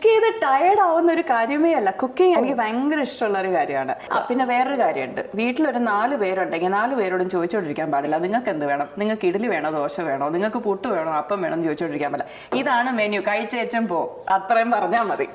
ചെയ്ത് ടയർഡ് ആവുന്ന ഒരു കാര്യമേ അല്ല. കുക്കിംഗ് എനിക്ക് ഭയങ്കര ഇഷ്ടമുള്ള ഒരു കാര്യമാണ്. പിന്നെ വേറൊരു കാര്യമുണ്ട്, വീട്ടിലൊരു 4 പേരുണ്ടെങ്കിൽ 4 പേരോടും ചോദിച്ചോണ്ടിരിക്കാൻ പാടില്ല നിങ്ങൾക്ക് എന്ത് വേണം, നിങ്ങൾക്ക് ഇഡ്ഡലി വേണോ ദോശ വേണോ, നിങ്ങൾക്ക് പുട്ട് വേണോ അപ്പം വേണം എന്ന് ചോദിച്ചോണ്ടിരിക്കാൻ പാടില്ല. ഇതാണ് മെനു, കഴിച്ചേച്ചും പോ, അത്രയും പറഞ്ഞാൽ മതി.